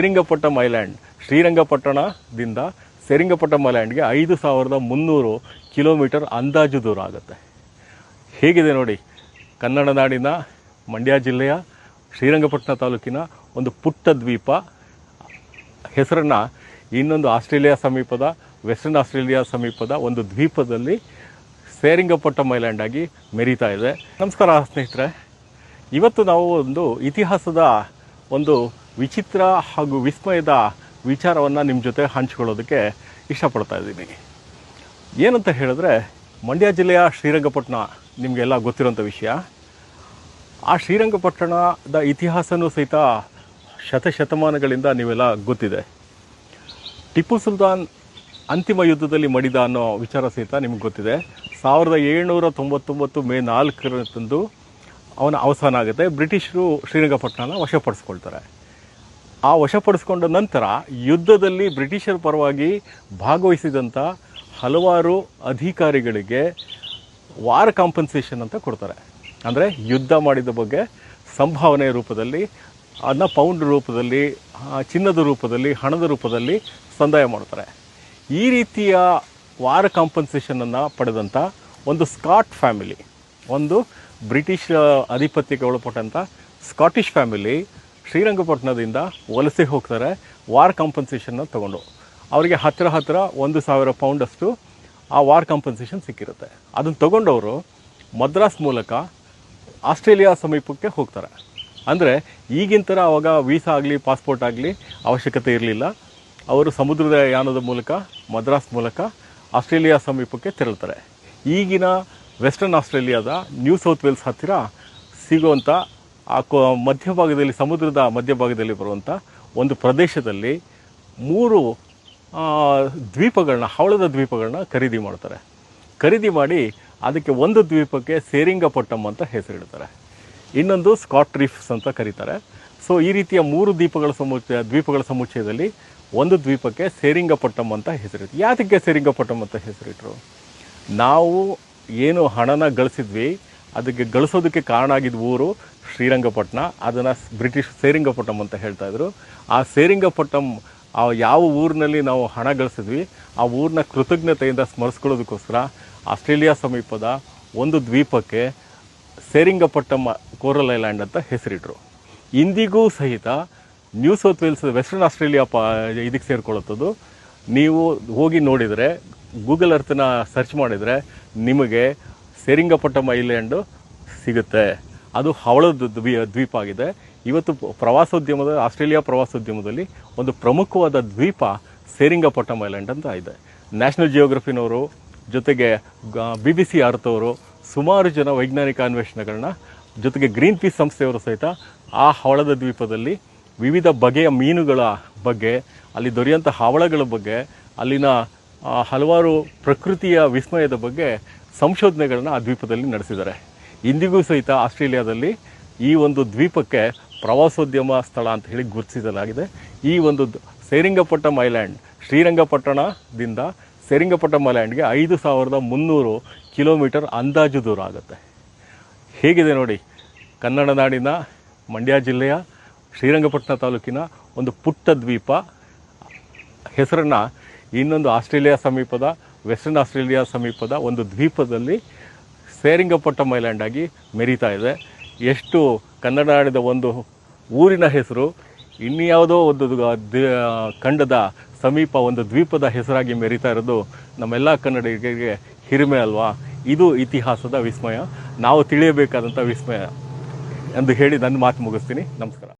Srirangapatna island ಶ್ರೀರಂಗಪಟ್ಟಣದಿಂದ Srirangapatna ಐಲ್ಯಾಂಡ್ಗೆ 5300 kilometre ಅಂದಾಜು ದೂರ ಆಗುತ್ತೆ. ಹೇಗಿದೆ ನೋಡಿ, ಕನ್ನಡ ನಾಡಿನ ಮಂಡ್ಯ ಜಿಲ್ಲೆಯ ಶ್ರೀರಂಗಪಟ್ಟಣ ತಾಲೂಕಿನ ಒಂದು ಪುಟ್ಟ ದ್ವೀಪ. ಹೆಸರನ್ನು ಇನ್ನೊಂದು ಆಸ್ಟ್ರೇಲಿಯಾ ಸಮೀಪದ ವೆಸ್ಟರ್ನ್ ಆಸ್ಟ್ರೇಲಿಯಾ ಸಮೀಪದ ಒಂದು ದ್ವೀಪದಲ್ಲಿ ಶ್ರೀರಂಗಪಟ್ಟಣ ಐಲ್ಯಾಂಡ್ ಆಗಿ ಮೆರೀತಾ ಇದೆ. ನಮಸ್ಕಾರ ಸ್ನೇಹಿತರೆ, ಇವತ್ತು ನಾವು ಒಂದು ಇತಿಹಾಸದ ಒಂದು ವಿಚಿತ್ರ ಹಾಗೂ ವಿಸ್ಮಯದ ವಿಚಾರವನ್ನು ನಿಮ್ಮ ಜೊತೆ ಹಂಚಿಕೊಳ್ಳೋದಕ್ಕೆ ಇಷ್ಟಪಡ್ತಾ ಇದ್ದೀನಿ. ಏನಂತ ಹೇಳಿದ್ರೆ, ಮಂಡ್ಯ ಜಿಲ್ಲೆಯ ಶ್ರೀರಂಗಪಟ್ಟಣ ನಿಮಗೆಲ್ಲ ಗೊತ್ತಿರೋಂಥ ವಿಷಯ. ಆ ಶ್ರೀರಂಗಪಟ್ಟಣದ ಇತಿಹಾಸನೂ ಸಹಿತ ಶತಮಾನಗಳಿಂದ ನೀವೆಲ್ಲ ಗೊತ್ತಿದೆ. ಟಿಪ್ಪು ಸುಲ್ತಾನ್ ಅಂತಿಮ ಯುದ್ಧದಲ್ಲಿ ಮಡಿದ ಅನ್ನೋ ವಿಚಾರ ಸಹಿತ ನಿಮ್ಗೆ ಗೊತ್ತಿದೆ. 1799 ಮೇ 4 ಅವನ ಅವಸಾನ ಆಗುತ್ತೆ. ಬ್ರಿಟಿಷರು ಶ್ರೀರಂಗಪಟ್ಟಣನ ವಶಪಡಿಸ್ಕೊಳ್ತಾರೆ. ಆ ವಶಪಡಿಸ್ಕೊಂಡ ನಂತರ ಯುದ್ಧದಲ್ಲಿ ಬ್ರಿಟಿಷರ ಪರವಾಗಿ ಭಾಗವಹಿಸಿದಂಥ ಹಲವಾರು ಅಧಿಕಾರಿಗಳಿಗೆ ವಾರ್ ಕಾಂಪನ್ಸೇಷನ್ ಅಂತ ಕೊಡ್ತಾರೆ. ಅಂದರೆ ಯುದ್ಧ ಮಾಡಿದ ಬಗ್ಗೆ ಸಂಭಾವನೆ ರೂಪದಲ್ಲಿ, ಅದನ್ನ ಪೌಂಡ್ ರೂಪದಲ್ಲಿ, ಚಿನ್ನದ ರೂಪದಲ್ಲಿ, ಹಣದ ರೂಪದಲ್ಲಿ ಸಂದಾಯ ಮಾಡ್ತಾರೆ. ಈ ರೀತಿಯ ವಾರ್ ಕಾಂಪನ್ಸೇಷನನ್ನು ಪಡೆದಂಥ ಒಂದು ಸ್ಕಾಟ್ ಫ್ಯಾಮಿಲಿ, ಒಂದು ಬ್ರಿಟಿಷ್ ಆಧಿಪತ್ಯಕ್ಕೆ ಒಳಪಟ್ಟಂಥ ಸ್ಕಾಟಿಷ್ ಫ್ಯಾಮಿಲಿ ಶ್ರೀರಂಗಪಟ್ಟಣದಿಂದ ವಲಸೆ ಹೋಗ್ತಾರೆ ವಾರ್ ಕಾಂಪನ್ಸೇಷನ್ನ ತೊಗೊಂಡು. ಅವರಿಗೆ ಹತ್ತಿರ 1000 ಪೌಂಡಷ್ಟು ಆ ವಾರ್ ಕಾಂಪನ್ಸೇಷನ್ ಸಿಕ್ಕಿರುತ್ತೆ. ಅದನ್ನು ತೊಗೊಂಡವರು ಮದ್ರಾಸ್ ಮೂಲಕ ಆಸ್ಟ್ರೇಲಿಯಾ ಸಮೀಪಕ್ಕೆ ಹೋಗ್ತಾರೆ. ಅಂದರೆ ಈಗಿನ ಥರ ಅವಾಗ ವೀಸಾ ಆಗಲಿ ಪಾಸ್ಪೋರ್ಟ್ ಆಗಲಿ ಅವಶ್ಯಕತೆ ಇರಲಿಲ್ಲ. ಅವರು ಸಮುದ್ರದ ಯಾನದ ಮೂಲಕ ಮದ್ರಾಸ್ ಮೂಲಕ ಆಸ್ಟ್ರೇಲಿಯಾ ಸಮೀಪಕ್ಕೆ ತೆರಳ್ತಾರೆ. ಈಗಿನ ವೆಸ್ಟರ್ನ್ ಆಸ್ಟ್ರೇಲಿಯಾದ ನ್ಯೂ ಸೌತ್ ವೇಲ್ಸ್ ಹತ್ತಿರ ಸಿಗುವಂಥ ಆ ಮಧ್ಯಭಾಗದಲ್ಲಿ, ಸಮುದ್ರದ ಮಧ್ಯಭಾಗದಲ್ಲಿ ಬರುವಂಥ ಒಂದು ಪ್ರದೇಶದಲ್ಲಿ 3 ದ್ವೀಪಗಳನ್ನ, ಹವಳದ ದ್ವೀಪಗಳನ್ನ ಖರೀದಿ ಮಾಡ್ತಾರೆ. ಖರೀದಿ ಮಾಡಿ ಅದಕ್ಕೆ ಒಂದು ದ್ವೀಪಕ್ಕೆ ಶ್ರೀರಂಗಪಟ್ಟಣ ಅಂತ ಹೆಸರಿಡ್ತಾರೆ, ಇನ್ನೊಂದು ಸ್ಕಾಟ್ ರೀಫ್ಸ್ ಅಂತ ಕರೀತಾರೆ. ಸೊ ಈ ರೀತಿಯ 3 ದ್ವೀಪಗಳ ಸಮುಚ್ಚಯದಲ್ಲಿ ಒಂದು ದ್ವೀಪಕ್ಕೆ ಶ್ರೀರಂಗಪಟ್ಟಣ ಅಂತ ಹೆಸರಿಟ್ಟು. ಯಾತಕ್ಕೆ ಶ್ರೀರಂಗಪಟ್ಟಣ ಅಂತ ಹೆಸರಿಟ್ಟರು? ನಾವು ಏನು ಹಣನ ಗಳಿಸಿದ್ವಿ, ಅದಕ್ಕೆ ಗಳಿಸೋದಕ್ಕೆ ಕಾರಣ ಆಗಿದ್ದ ಊರು ಶ್ರೀರಂಗಪಟ್ಟಣ. ಅದನ್ನು ಬ್ರಿಟಿಷ್ ಶ್ರೀರಂಗಪಟ್ಟಣ ಅಂತ ಹೇಳ್ತಾಯಿದ್ರು. ಆ ಶ್ರೀರಂಗಪಟ್ಟಣ ಯಾವ ಊರಿನಲ್ಲಿ ನಾವು ಹಣ ಗಳಿಸಿದ್ವಿ, ಆ ಊರಿನ ಕೃತಜ್ಞತೆಯಿಂದ ಸ್ಮರಿಸ್ಕೊಳ್ಳೋದಕ್ಕೋಸ್ಕರ ಆಸ್ಟ್ರೇಲಿಯಾ ಸಮೀಪದ ಒಂದು ದ್ವೀಪಕ್ಕೆ ಶ್ರೀರಂಗಪಟ್ಟಣ ಕೋರಲ್ ಐಲ್ಯಾಂಡ್ ಅಂತ ಹೆಸರಿಟ್ರು. ಇಂದಿಗೂ ಸಹಿತ new south Wales western Australia ಇದಕ್ಕೆ ಸೇರ್ಕೊಳ್ಳುತ್ತದು. ನೀವು ಹೋಗಿ ನೋಡಿದರೆ, ಗೂಗಲ್ ಅರ್ಥನ ಸರ್ಚ್ ಮಾಡಿದರೆ ನಿಮಗೆ ಶ್ರೀರಂಗಪಟ್ಟಣ ಐಲ್ಯಾಂಡು ಸಿಗುತ್ತೆ. ಅದು ಹವಳದ ದ್ವೀಪ ಆಗಿದೆ. ಇವತ್ತು ಪ್ರವಾಸೋದ್ಯಮದ, ಆಸ್ಟ್ರೇಲಿಯಾ ಪ್ರವಾಸೋದ್ಯಮದಲ್ಲಿ ಒಂದು ಪ್ರಮುಖವಾದ ದ್ವೀಪ ಶ್ರೀರಂಗಪಟ್ಟಣ ಐಲ್ಯಾಂಡ್ ಅಂತ ಇದೆ. ನ್ಯಾಷನಲ್ ಜಿಯೋಗ್ರಫಿನವರು ಜೊತೆಗೆ BBC ಅರ್ತ್ ಅವರು ಸುಮಾರು ಜನ ವೈಜ್ಞಾನಿಕ ಅನ್ವೇಷಣೆಗಳನ್ನ, ಜೊತೆಗೆ ಗ್ರೀನ್ ಪೀಸ್ ಸಂಸ್ಥೆಯವರು ಸಹಿತ ಆ ಹವಳದ ದ್ವೀಪದಲ್ಲಿ ವಿವಿಧ ಬಗೆಯ ಮೀನುಗಳ ಬಗ್ಗೆ, ಅಲ್ಲಿ ದೊರೆಯುವಂಥ ಹವಳಗಳ ಬಗ್ಗೆ, ಅಲ್ಲಿನ ಹಲವಾರು ಪ್ರಕೃತಿಯ ವಿಸ್ಮಯದ ಬಗ್ಗೆ ಸಂಶೋಧನೆಗಳನ್ನ ಆ ದ್ವೀಪದಲ್ಲಿ ನಡೆಸಿದ್ದಾರೆ. ಇಂದಿಗೂ ಸಹಿತ ಆಸ್ಟ್ರೇಲಿಯಾದಲ್ಲಿ ಈ ಒಂದು ದ್ವೀಪಕ್ಕೆ ಪ್ರವಾಸೋದ್ಯಮ ಸ್ಥಳ ಅಂತ ಹೇಳಿ ಗುರುತಿಸಲಾಗಿದೆ. ಈ ಒಂದು ಶ್ರೀರಂಗಪಟ್ಟಣ ಐಲ್ಯಾಂಡ್ ಶ್ರೀರಂಗಪಟ್ಟಣದಿಂದ ಶ್ರೀರಂಗಪಟ್ಟಣ ಐಲ್ಯಾಂಡ್ಗೆ 5300 ಕಿಲೋಮೀಟರ್ ಅಂದಾಜು ದೂರ ಆಗುತ್ತೆ. ಹೇಗಿದೆ ನೋಡಿ, ಕನ್ನಡ ನಾಡಿನ ಮಂಡ್ಯ ಜಿಲ್ಲೆಯ ಶ್ರೀರಂಗಪಟ್ಟಣ ತಾಲೂಕಿನ ಒಂದು ಪುಟ್ಟ ದ್ವೀಪ. ಹೆಸರನ್ನು ಇನ್ನೊಂದು ಆಸ್ಟ್ರೇಲಿಯಾ ಸಮೀಪದ ವೆಸ್ಟರ್ನ್ ಆಸ್ಟ್ರೇಲಿಯಾ ಸಮೀಪದ ಒಂದು ದ್ವೀಪದಲ್ಲಿ ಶ್ರೀರಂಗಪಟ್ಟಣ ಐಲ್ಯಾಂಡ್ ಆಗಿ ಮೆರೀತಾ ಇದೆ. ಎಷ್ಟು ಕನ್ನಡ ನಾಡಿದ ಒಂದು ಊರಿನ ಹೆಸರು ಇನ್ಯಾವುದೋ ಒಂದು ಖಂಡದ ಸಮೀಪ ಒಂದು ದ್ವೀಪದ ಹೆಸರಾಗಿ ಮೆರೀತಾ ಇರೋದು ನಮ್ಮೆಲ್ಲ ಕನ್ನಡಿಗರಿಗೆ ಹಿರಿಮೆ ಅಲ್ವಾ? ಇದು ಇತಿಹಾಸದ ವಿಸ್ಮಯ, ನಾವು ತಿಳಿಯಬೇಕಾದಂಥ ವಿಸ್ಮಯ ಎಂದು ಹೇಳಿ ನನ್ನ ಮಾತು ಮುಗಿಸ್ತೀನಿ. ನಮಸ್ಕಾರ.